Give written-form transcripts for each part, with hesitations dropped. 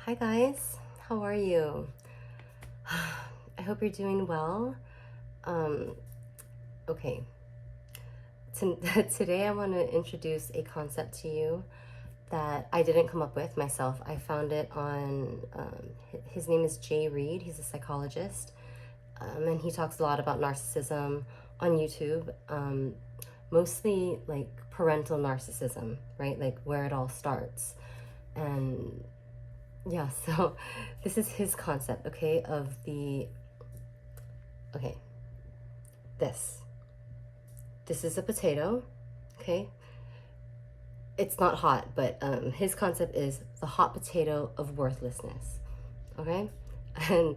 Hi guys, how are you? I hope you're doing well. Okay, today I want to introduce a concept to you that I didn't come up with myself. I found it on, his name is Jay Reed. He's a psychologist, and he talks a lot about narcissism on YouTube, mostly like parental narcissism, right? Like where it all starts. And yeah, so this is his concept, okay, of okay, this is a potato, okay? It's not hot, but his concept is the hot potato of worthlessness, okay? And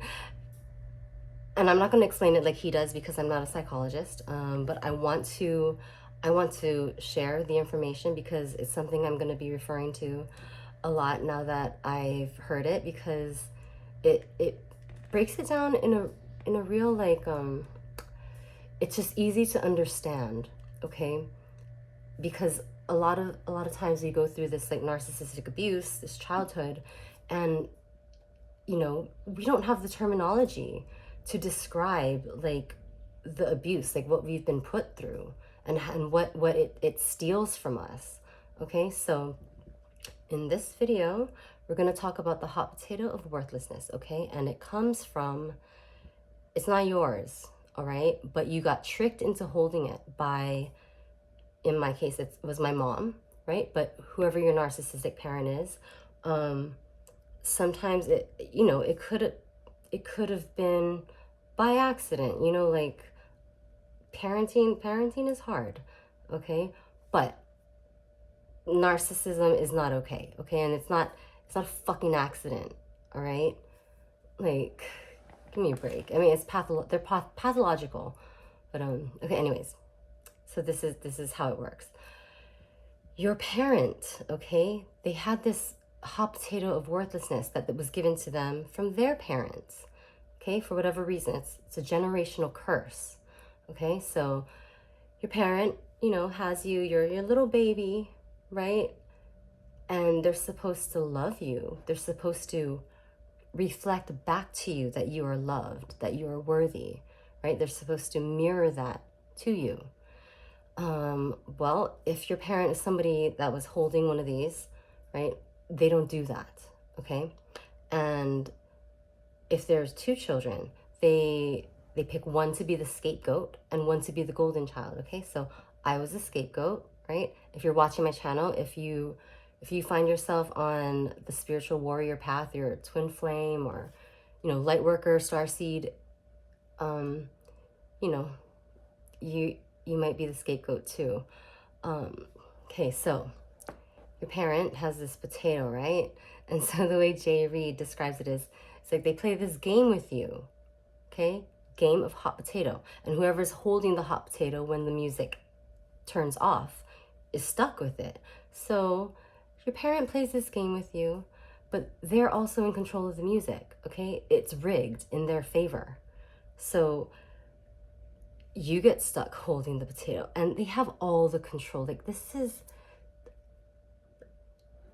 and I'm not going to explain it like he does because I'm not a psychologist, but I want to share the information because it's something I'm going to be referring to a lot now that I've heard it, because it breaks it down in a real like it's just easy to understand, okay? Because a lot of times we go through this like narcissistic abuse, this childhood, and you know, we don't have the terminology to describe like the abuse, like what we've been put through and what it steals from us. Okay, so in this video, we're going to talk about the hot potato of worthlessness, okay? And it comes from, it's not yours, all right? But you got tricked into holding it by, in my case, it was my mom, right? But whoever your narcissistic parent is, sometimes it, you know, it could have been by accident, you know, like parenting is hard, okay? But narcissism is not okay, okay? And it's not a fucking accident, all right? Like, give me a break. I mean, it's they're pathological, but okay. Anyways, so this is how it works. Your parent, okay? They had this hot potato of worthlessness that was given to them from their parents, okay? For whatever reason, it's a generational curse, okay? So your parent, you know, has you, you're your little baby, right? And they're supposed to love you. They're supposed to reflect back to you that you are loved, that you are worthy, right? They're supposed to mirror that to you. Well, if your parent is somebody that was holding one of these, right, they don't do that, okay? And if there's two children, they pick one to be the scapegoat and one to be the golden child, okay? So I was a scapegoat, right? If you're watching my channel, if you find yourself on the spiritual warrior path, you're a twin flame or, you know, light worker, starseed, you know, you might be the scapegoat too. Okay, so your parent has this potato, right? And so the way Jay Reed describes it is, it's like they play this game with you, okay? Game of hot potato. And whoever's holding the hot potato when the music turns off is stuck with it. So your parent plays this game with you, but they're also in control of the music, okay? It's rigged in their favor. So you get stuck holding the potato and they have all the control. Like, this is,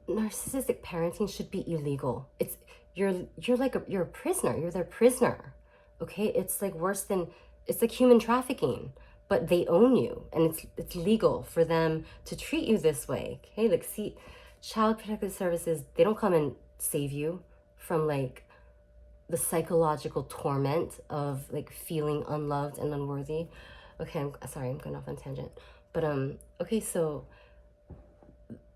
narcissistic parenting should be illegal. It's, you're a prisoner. You're their prisoner, okay? It's like worse than, it's like human trafficking, but they own you, and it's legal for them to treat you this way, okay? Like, see, Child Protective Services, they don't come and save you from like the psychological torment of like feeling unloved and unworthy. Okay, I'm sorry, I'm going off on a tangent. But okay, so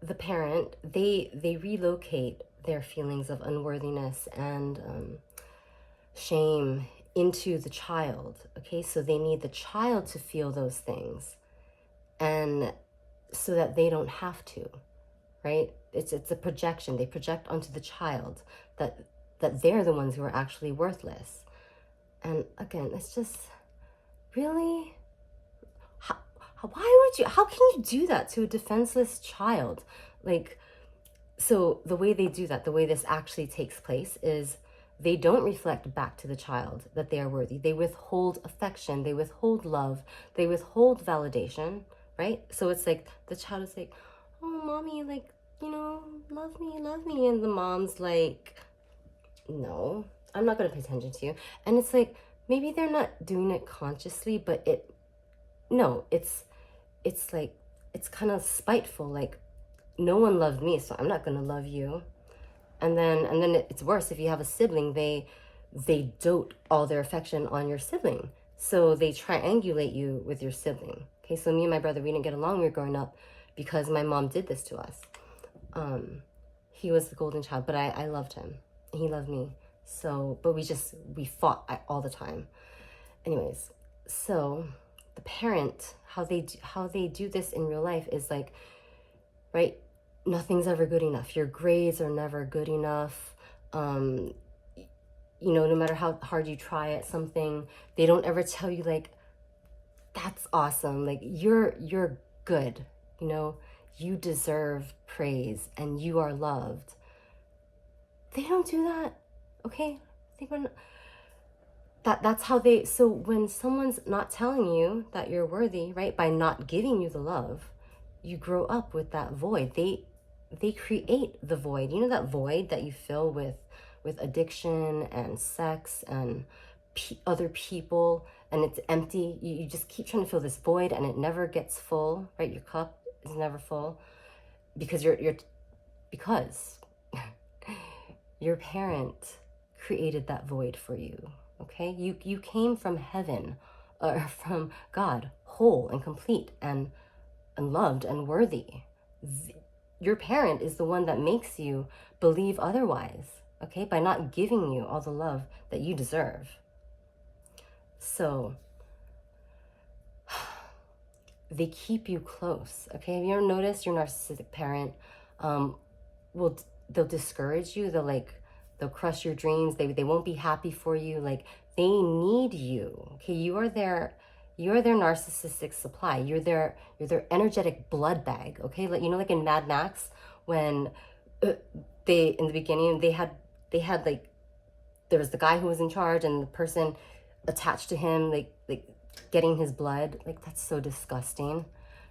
the parent, they relocate their feelings of unworthiness and shame into the child, okay? So they need the child to feel those things, and so that they don't have to, right? It's a projection. They project onto the child that they're the ones who are actually worthless. And again, it's just really, how can you do that to a defenseless child? Like, so the way they do that, the way this actually takes place is they don't reflect back to the child that they are worthy. They withhold affection, they withhold love, they withhold validation, right? So it's like the child is like, oh, mommy, like, you know, love me. And the mom's like, No, I'm not going to pay attention to you. And it's like, maybe they're not doing it consciously, but no, it's like, it's kind of spiteful. Like, no one loved me, so I'm not going to love you. And then it's worse if you have a sibling. They dote all their affection on your sibling, so they triangulate you with your sibling. Okay, so me and my brother, we didn't get along when we were growing up because my mom did this to us. He was the golden child, but I loved him. He loved me. So, but we fought all the time. Anyways, so the parent, how they do this in real life is like, right, nothing's ever good enough. Your grades are never good enough. You know, no matter how hard you try at something, they don't ever tell you like, that's awesome. Like, you're good. You know, you deserve praise and you are loved. They don't do that. Okay? That's how they, so when someone's not telling you that you're worthy, right, by not giving you the love, you grow up with that void. They create the void. You know, that void that you fill with addiction and sex and other people, and it's empty. You just keep trying to fill this void and it never gets full, right? Your cup is never full because because your parent created that void for you. Okay, you came from heaven, or from God, whole and complete and loved and worthy. Your parent is the one that makes you believe otherwise, okay, by not giving you all the love that you deserve. So they keep you close, okay? Have you ever noticed your narcissistic parent they'll discourage you, they'll crush your dreams, they won't be happy for you, like they need you, okay? You're their narcissistic supply. You're their energetic blood bag, okay? Like, you know, like in Mad Max, when they, in the beginning, they had like, there was the guy who was in charge and the person attached to him, like getting his blood. Like, that's so disgusting,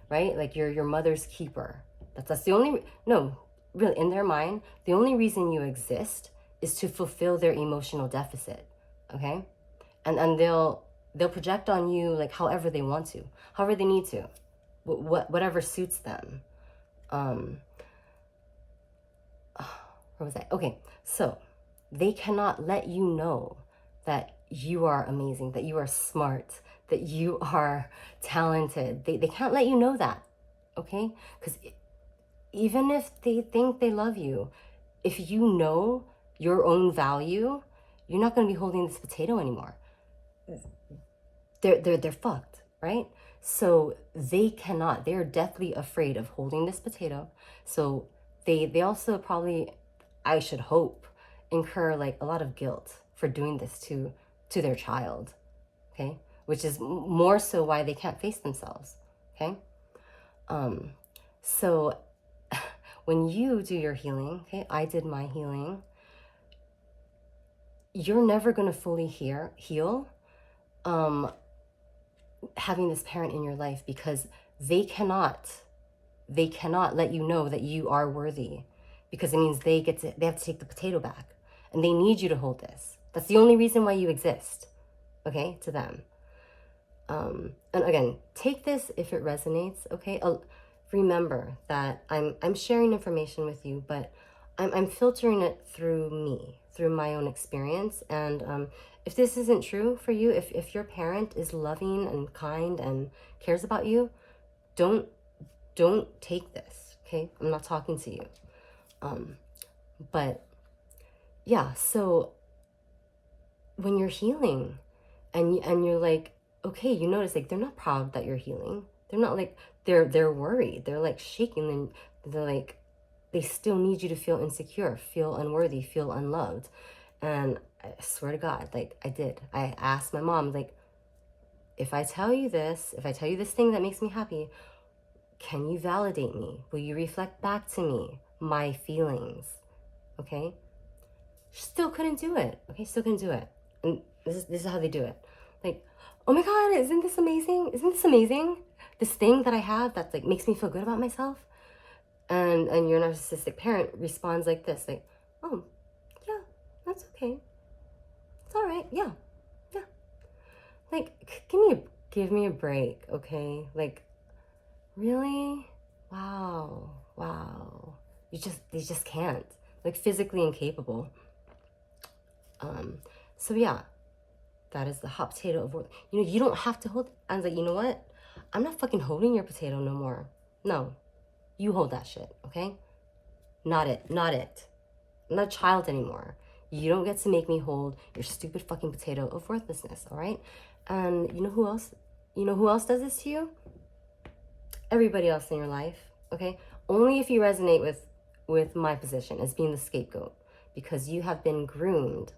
right? Like, you're your mother's keeper. That's the only, no, really, in their mind, the only reason you exist is to fulfill their emotional deficit, okay? And they'll project on you like however they want to, however they need to, whatever suits them. Where was I? Okay, so they cannot let you know that you are amazing, that you are smart, that you are talented. They can't let you know that, okay? Because even if they think they love you, if you know your own value, you're not going to be holding this potato anymore. They're fucked, right? So they're deathly afraid of holding this potato. So they also probably, I should hope, incur like a lot of guilt for doing this to their child, okay? Which is more so why they can't face themselves, okay? So when you do your healing, okay, I did my healing, you're never gonna fully heal having this parent in your life, because they cannot let you know that you are worthy, because it means they have to take the potato back, and they need you to hold this. That's the only reason why you exist, okay, to them. And again, take this if it resonates, okay? Remember that I'm sharing information with you, but I'm filtering it through me, through my own experience. And if this isn't true for you, if your parent is loving and kind and cares about you, don't take this, okay? I'm not talking to you. But yeah, so when you're healing and you're like, okay, you notice like they're not proud that you're healing. They're not like, they're worried. They're like shaking, and they're like, they still need you to feel insecure, feel unworthy, feel unloved. And I swear to God, like I asked my mom, like, if I tell you this thing that makes me happy, can you validate me? Will you reflect back to me my feelings? Okay? Still couldn't do it. Okay, still couldn't do it. And this is how they do it. Like, oh my God, isn't this amazing? Isn't this amazing? This thing that I have that like makes me feel good about myself. And your narcissistic parent responds like this, like, oh, yeah, it's okay. It's all right. Yeah. Yeah. Like, give me a break, okay? Like, really? Wow. Wow. They just can't. Like, physically incapable. So yeah, that is the hot potato of work. You know, you don't have to hold. I was like, you know what? I'm not fucking holding your potato no more. No, you hold that shit, okay? Not it. I'm not a child anymore. You don't get to make me hold your stupid fucking potato of worthlessness, all right? And you know who else? You know who else does this to you? Everybody else in your life, okay? Only if you resonate with my position as being the scapegoat, because you have been groomed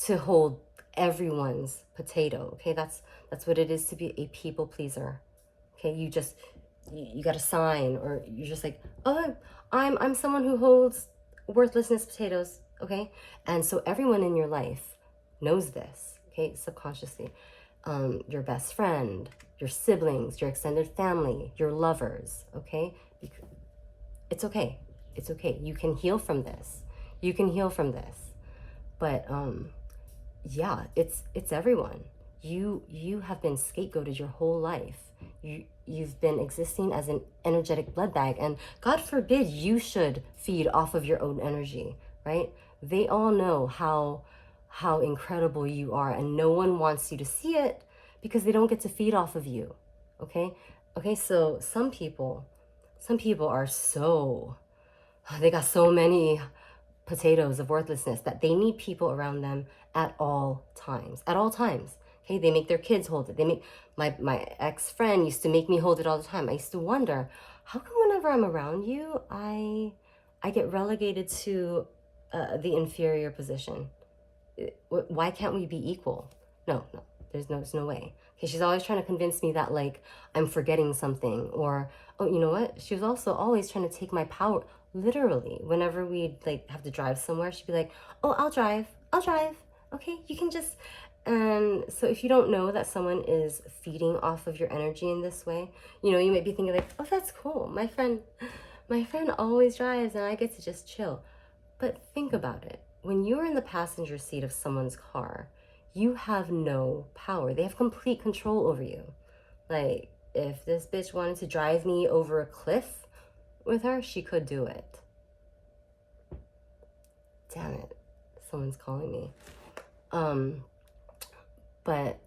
to hold everyone's potato, okay? That's what it is to be a people pleaser, okay? You got a sign, or you're just like, oh, I'm someone who holds worthlessness potatoes, okay? And so everyone in your life knows this, okay, subconsciously. Your best friend, your siblings, your extended family, your lovers, okay? It's okay. It's okay. You can heal from this. You can heal from this. But yeah, it's everyone. You have been scapegoated your whole life. You've been existing as an energetic blood bag, and God forbid you should feed off of your own energy, right? They all know how incredible you are, and no one wants you to see it because they don't get to feed off of you. Okay? So some people are so, they got so many potatoes of worthlessness that they need people around them at all times. Okay, they make their kids hold it. They make my ex-friend used to make me hold it all the time. I used to wonder, how come whenever I'm around you, I get relegated to the inferior position? Why can't we be equal? No, there's no way. Okay, she's always trying to convince me that, like, I'm forgetting something, or, oh, you know what? She was also always trying to take my power. Literally, whenever we'd like have to drive somewhere, she'd be like, oh, I'll drive. Okay, you can just. And so if you don't know that someone is feeding off of your energy in this way, you know, you might be thinking like, oh, that's cool. My friend always drives and I get to just chill. But think about it. When you're in the passenger seat of someone's car, you have no power. They have complete control over you. Like, if this bitch wanted to drive me over a cliff with her, she could do it. Damn it. Someone's calling me. But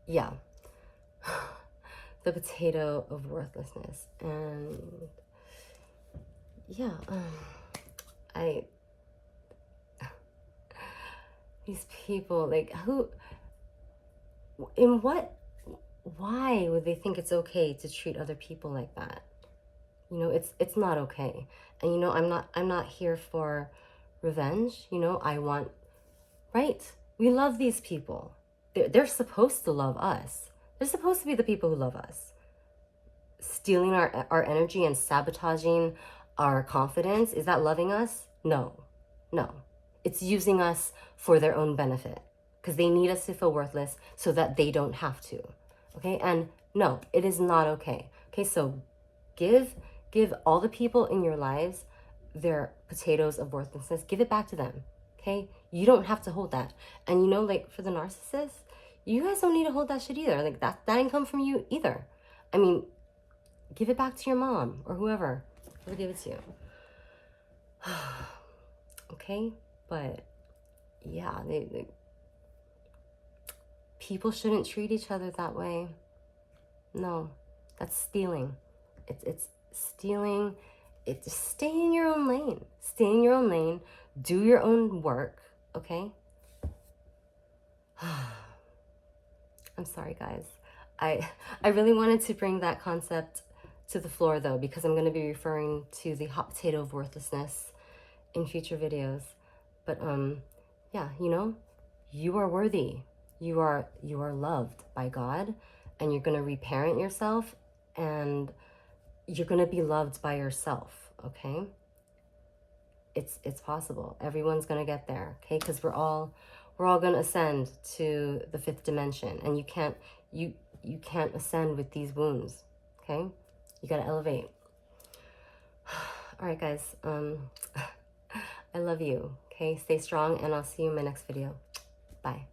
yeah. The potato of worthlessness. And yeah, these people, like, why would they think it's okay to treat other people like that? You know, it's not okay. And you know, I'm not here for revenge. You know, right? We love these people. They're supposed to love us. They're supposed to be the people who love us. Stealing our energy and sabotaging our confidence, is that loving us? No. It's using us for their own benefit, because they need us to feel worthless so that they don't have to. Okay? And no, it is not okay. Okay, so give all the people in your lives their potatoes of worthlessness. Give it back to them. Okay? You don't have to hold that. And you know, like, for the narcissist, you guys don't need to hold that shit either. Like, that didn't come from you either. I mean, give it back to your mom or whoever gave it to you. Okay? But yeah, people shouldn't treat each other that way. No, that's stealing. It's stealing. It's stay in your own lane. Stay in your own lane. Do your own work. Okay? I'm sorry, guys. I really wanted to bring that concept to the floor, though, because I'm going to be referring to the hot potato of worthlessness in future videos. But yeah, you know, you are worthy. You are loved by God, and you're going to reparent yourself, and you're going to be loved by yourself. Okay? It's possible. Everyone's going to get there. Okay? Because we're all going to ascend to the 5th dimension, and you can't ascend with these wounds. Okay? You got to elevate. All right, guys. I love you. Okay? Okay, stay strong, and I'll see you in my next video. Bye.